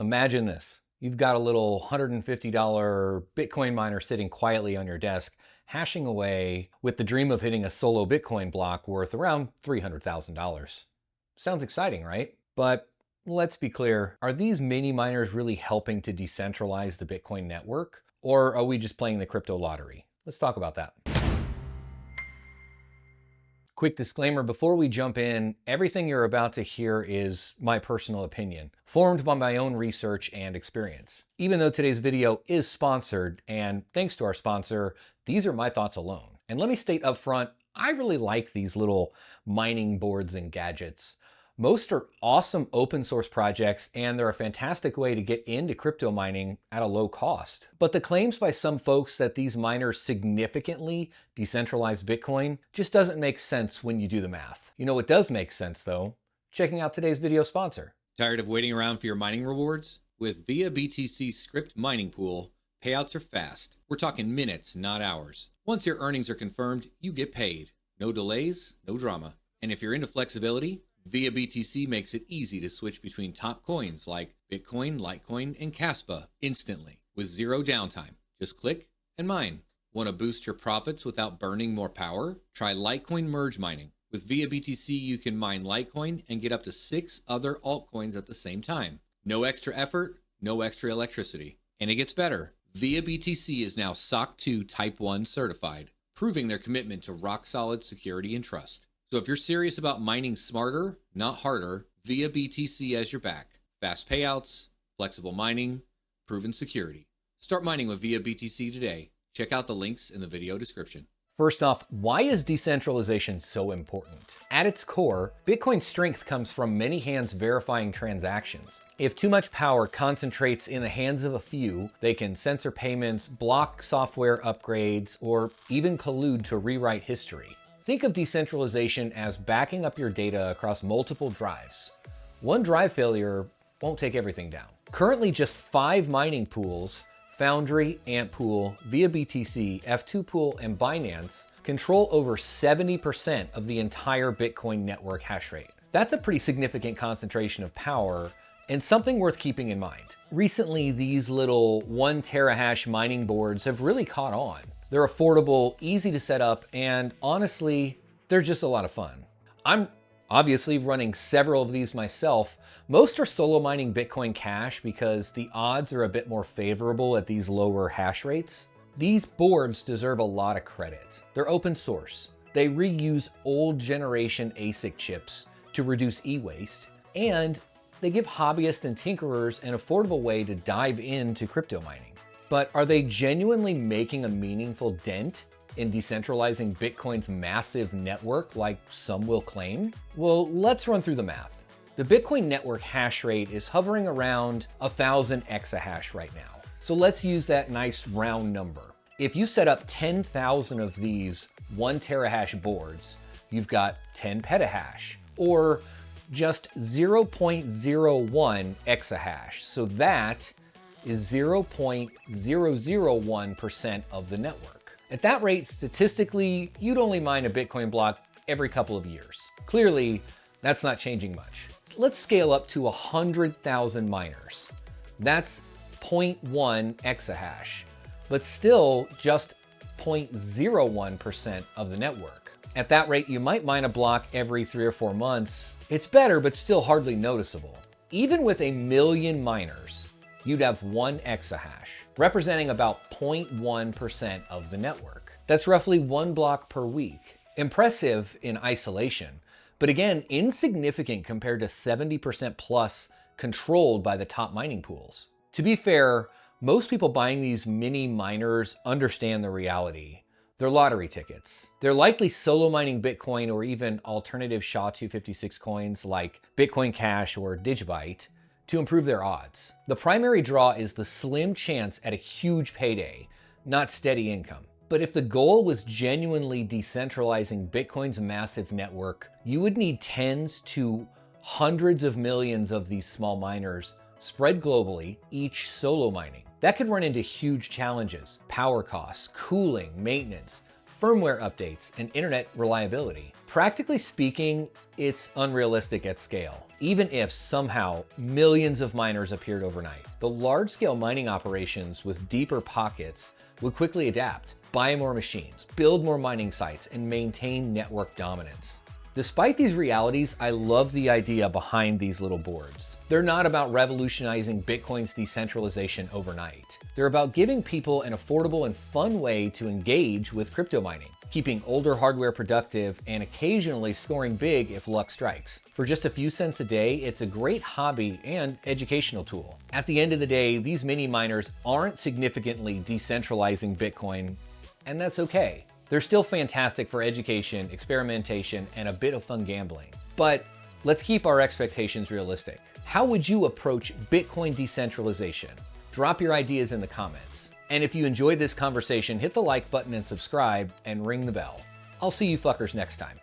Imagine this. You've got a little $150 Bitcoin miner sitting quietly on your desk, hashing away with the dream of hitting a solo Bitcoin block worth around $300,000. Sounds exciting, right? But let's be clear, are these mini miners really helping to decentralize the Bitcoin network? Or are we just playing the crypto lottery? Let's talk about that. Quick disclaimer before we jump in, everything you're about to hear is my personal opinion, formed by my own research and experience. Even though today's video is sponsored, and thanks to our sponsor, these are my thoughts alone. And let me state up front, I really like these little mining boards and gadgets. Most are awesome open source projects, and they're a fantastic way to get into crypto mining at a low cost. But the claims by some folks that these miners significantly decentralize Bitcoin just doesn't make sense when you do the math. You know what does make sense though? Checking out today's video sponsor. Tired of waiting around for your mining rewards? With ViaBTC Script Mining Pool, payouts are fast. We're talking minutes, not hours. Once your earnings are confirmed, you get paid. No delays, no drama. And if you're into flexibility, ViaBTC makes it easy to switch between top coins like Bitcoin, Litecoin, and Kaspa instantly with zero downtime. Just click and mine. Want to boost your profits without burning more power? Try Litecoin merge mining. With ViaBTC, you can mine Litecoin and get up to 6 other altcoins at the same time. No extra effort, no extra electricity. And it gets better. ViaBTC is now SOC 2 Type 1 certified, proving their commitment to rock-solid security and trust. So if you're serious about mining smarter, not harder, ViaBTC has your back. Fast payouts, flexible mining, proven security. Start mining with ViaBTC today. Check out the links in the video description. First off, why is decentralization so important? At its core, Bitcoin's strength comes from many hands verifying transactions. If too much power concentrates in the hands of a few, they can censor payments, block software upgrades, or even collude to rewrite history. Think of decentralization as backing up your data across multiple drives. One drive failure won't take everything down. Currently, just 5 mining pools, Foundry, Antpool, ViaBTC, F2Pool, and Binance, control over 70% of the entire Bitcoin network hash rate. That's a pretty significant concentration of power and something worth keeping in mind. Recently, these little 1 terahash mining boards have really caught on. They're affordable, easy to set up, and honestly, they're just a lot of fun. I'm obviously running several of these myself. Most are solo mining Bitcoin Cash because the odds are a bit more favorable at these lower hash rates. These boards deserve a lot of credit. They're open source. They reuse old generation ASIC chips to reduce e-waste, and they give hobbyists and tinkerers an affordable way to dive into crypto mining. But are they genuinely making a meaningful dent in decentralizing Bitcoin's massive network like some will claim? Well, let's run through the math. The Bitcoin network hash rate is hovering around 1,000 exahash right now. So let's use that nice round number. If you set up 10,000 of these 1 terahash boards, you've got 10 petahash, or just 0.01 exahash. So that is 0.001% of the network. At that rate, statistically, you'd only mine a Bitcoin block every couple of years. Clearly, that's not changing much. Let's scale up to 100,000 miners. That's 0.1 exahash, but still just 0.01% of the network. At that rate, you might mine a block every 3 or 4 months. It's better, but still hardly noticeable. Even with 1 million miners, you'd have 1 exahash, representing about 0.1% of the network. That's roughly 1 block per week. Impressive in isolation, but again, insignificant compared to 70% plus controlled by the top mining pools. To be fair, most people buying these mini miners understand the reality. They're lottery tickets. They're likely solo mining Bitcoin or even alternative SHA-256 coins like Bitcoin Cash or Digibyte to improve their odds. The primary draw is the slim chance at a huge payday, not steady income. But if the goal was genuinely decentralizing Bitcoin's massive network, you would need tens to hundreds of millions of these small miners spread globally, each solo mining. That could run into huge challenges: power costs, cooling, maintenance, firmware updates, and internet reliability. Practically speaking, it's unrealistic at scale, even if somehow millions of miners appeared overnight. The large-scale mining operations with deeper pockets would quickly adapt, buy more machines, build more mining sites, and maintain network dominance. Despite these realities, I love the idea behind these little boards. They're not about revolutionizing Bitcoin's decentralization overnight. They're about giving people an affordable and fun way to engage with crypto mining, keeping older hardware productive and occasionally scoring big if luck strikes. For just a few cents a day, it's a great hobby and educational tool. At the end of the day, these mini miners aren't significantly decentralizing Bitcoin, and that's okay. They're still fantastic for education, experimentation, and a bit of fun gambling. But let's keep our expectations realistic. How would you approach Bitcoin decentralization? Drop your ideas in the comments. And if you enjoyed this conversation, hit the like button and subscribe and ring the bell. I'll see you fuckers next time.